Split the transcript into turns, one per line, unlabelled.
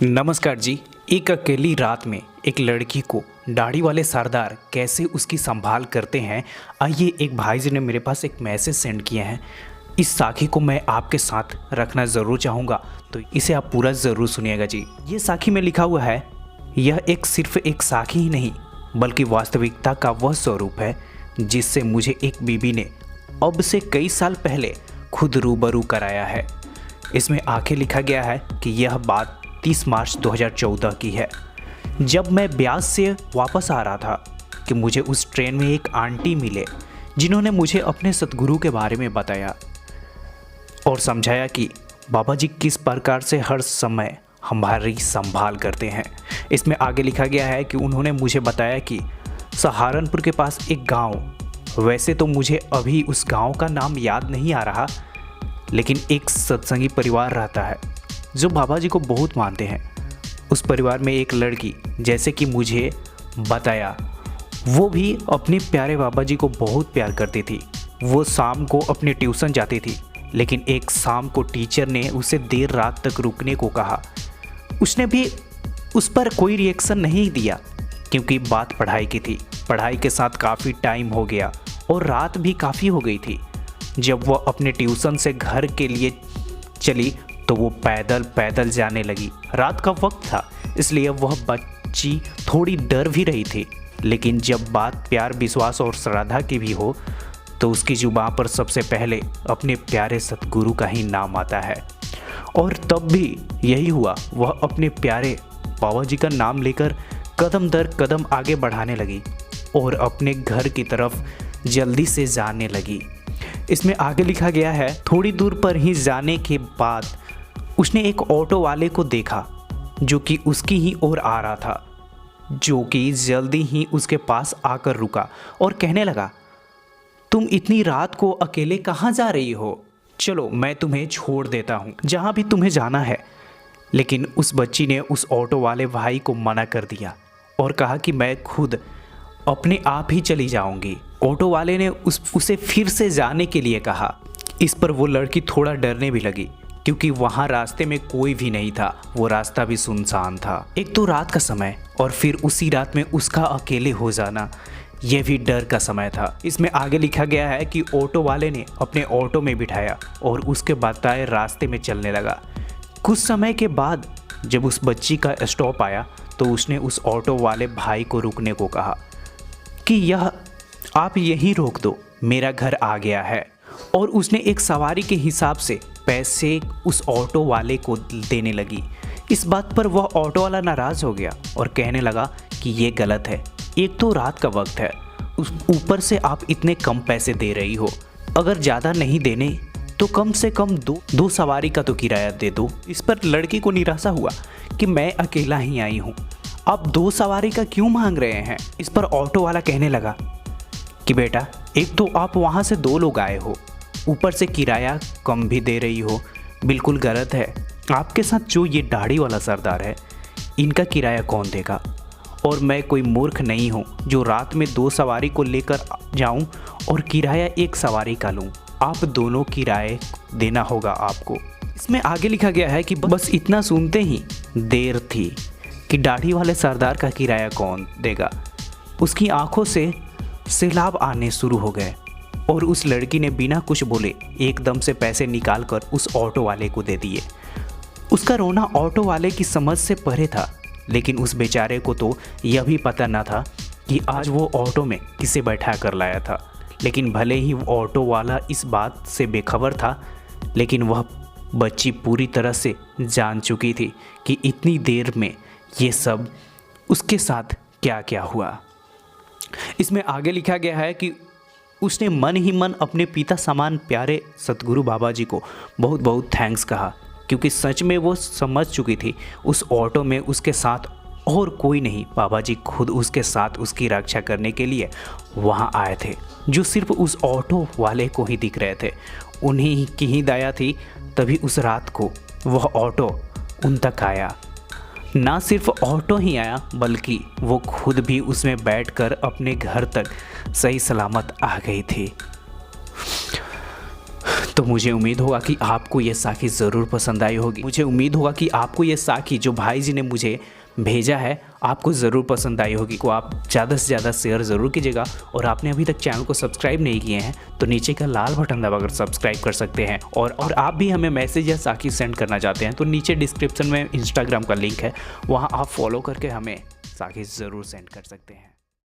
नमस्कार जी। एक अकेली रात में एक लड़की को दाढ़ी वाले सरदार कैसे उसकी संभाल करते हैं, आइए एक भाई जी ने मेरे पास एक मैसेज सेंड किया है। इस साखी को मैं आपके साथ रखना ज़रूर चाहूँगा, तो इसे आप पूरा ज़रूर सुनिएगा जी। ये साखी में लिखा हुआ है, यह एक सिर्फ एक साखी ही नहीं बल्कि वास्तविकता का वह स्वरूप है जिससे मुझे एक बीबी ने अब से कई साल पहले खुद रूबरू कराया है। इसमें आगे लिखा गया है कि यह बात 30 मार्च 2014 की है, जब मैं ब्यास से वापस आ रहा था कि मुझे उस ट्रेन में एक आंटी मिले जिन्होंने मुझे अपने सतगुरु के बारे में बताया और समझाया कि बाबा जी किस प्रकार से हर समय हमारी संभाल करते हैं। इसमें आगे लिखा गया है कि उन्होंने मुझे बताया कि सहारनपुर के पास एक गांव, वैसे तो मुझे अभी उस गांव का नाम याद नहीं आ रहा, लेकिन एक सत्संगी परिवार रहता है जो बाबा जी को बहुत मानते हैं। उस परिवार में एक लड़की, जैसे कि मुझे बताया, वो भी अपने प्यारे बाबा जी को बहुत प्यार करती थी। वो शाम को अपने ट्यूशन जाती थी, लेकिन एक शाम को टीचर ने उसे देर रात तक रुकने को कहा। उसने भी उस पर कोई रिएक्शन नहीं दिया क्योंकि बात पढ़ाई की थी। पढ़ाई के साथ काफ़ी टाइम हो गया और रात भी काफ़ी हो गई थी। जब वह अपने ट्यूशन से घर के लिए चली तो वो पैदल पैदल जाने लगी। रात का वक्त था, इसलिए वह बच्ची थोड़ी डर भी रही थी, लेकिन जब बात प्यार, विश्वास और श्रद्धा की भी हो तो उसकी जुबान पर सबसे पहले अपने प्यारे सतगुरु का ही नाम आता है। और तब भी यही हुआ, वह अपने प्यारे बाबा जी का नाम लेकर कदम दर कदम आगे बढ़ाने लगी और अपने घर की तरफ जल्दी से जाने लगी। इसमें आगे लिखा गया है, थोड़ी दूर पर ही जाने के बाद उसने एक ऑटो वाले को देखा जो कि उसकी ही ओर आ रहा था, जो कि जल्दी ही उसके पास आकर रुका और कहने लगा, तुम इतनी रात को अकेले कहाँ जा रही हो? चलो मैं तुम्हें छोड़ देता हूँ जहाँ भी तुम्हें जाना है। लेकिन उस बच्ची ने उस ऑटो वाले भाई को मना कर दिया और कहा कि मैं खुद अपने आप ही चली जाऊंगी। ऑटो वाले ने उसे फिर से जाने के लिए कहा। इस पर वो लड़की थोड़ा डरने भी लगी क्योंकि वहाँ रास्ते में कोई भी नहीं था, वो रास्ता भी सुनसान था। एक तो रात का समय और फिर उसी रात में उसका अकेले हो जाना, यह भी डर का समय था। इसमें आगे लिखा गया है कि ऑटो वाले ने अपने ऑटो में बिठाया और उसके बताए रास्ते में चलने लगा। कुछ समय के बाद जब उस बच्ची का स्टॉप आया तो उसने उस ऑटो वाले भाई को रुकने को कहा कि यह आप यहीं रोक दो, मेरा घर आ गया है। और उसने एक सवारी के हिसाब से पैसे उस ऑटो वाले को देने लगी। इस बात पर वह ऑटो वाला नाराज़ हो गया और कहने लगा कि ये गलत है, एक तो रात का वक्त है, ऊपर से आप इतने कम पैसे दे रही हो, अगर ज़्यादा नहीं देने तो कम से कम दो सवारी का तो किराया दे दो। इस पर लड़की को निराशा हुआ कि मैं अकेला ही आई हूँ, आप 2 सवारी का क्यों मांग रहे हैं? इस पर ऑटो वाला कहने लगा कि बेटा, एक तो आप वहाँ से 2 लोग आए हो, ऊपर से किराया कम भी दे रही हो, बिल्कुल गलत है। आपके साथ जो ये दाढ़ी वाला सरदार है, इनका किराया कौन देगा? और मैं कोई मूर्ख नहीं हूँ जो रात में 2 सवारी को लेकर जाऊँ और किराया 1 सवारी का लूँ। आप दोनों किराए देना होगा आपको। इसमें आगे लिखा गया है कि बस इतना सुनते ही देर थी कि दाढ़ी वाले सरदार का किराया कौन देगा। उसकी आंखों से सैलाब आने शुरू हो गए और उस लड़की ने बिना कुछ बोले एकदम से पैसे निकालकर उस ऑटो वाले को दे दिए। उसका रोना ऑटो वाले की समझ से परे था, लेकिन उस बेचारे को तो यह भी पता न था कि आज वो ऑटो में किसे बैठा कर लाया था। लेकिन भले ही वो ऑटो वाला इस बात से बेखबर था, लेकिन वह बच्ची पूरी तरह से जान चुकी थी कि इतनी देर में ये सब उसके साथ क्या क्या हुआ। इसमें आगे लिखा गया है कि उसने मन ही मन अपने पिता समान प्यारे सतगुरु बाबा जी को बहुत बहुत थैंक्स कहा, क्योंकि सच में वो समझ चुकी थी उस ऑटो में उसके साथ और कोई नहीं, बाबा जी खुद उसके साथ उसकी रक्षा करने के लिए वहाँ आए थे, जो सिर्फ उस ऑटो वाले को ही दिख रहे थे। उन्हीं की ही दया थी, तभी उस रात को वह ऑटो उन तक आया। ना सिर्फ ऑटो ही आया बल्कि वो खुद भी उसमें बैठकर अपने घर तक सही सलामत आ गई थी। तो मुझे उम्मीद होगा कि आपको ये साखी ज़रूर पसंद आई होगी। मुझे उम्मीद होगा कि आपको ये साखी जो भाई जी ने मुझे भेजा है आपको ज़रूर पसंद आई होगी। को आप ज़्यादा से ज़्यादा शेयर ज़रूर कीजिएगा और आपने अभी तक चैनल को सब्सक्राइब नहीं किए हैं तो नीचे का लाल बटन दबाकर सब्सक्राइब कर सकते हैं। और आप भी हमें मैसेज या साखी सेंड करना चाहते हैं तो नीचे डिस्क्रिप्शन में इंस्टाग्राम का लिंक है, वहाँ आप फॉलो करके हमें साखी ज़रूर सेंड कर सकते हैं।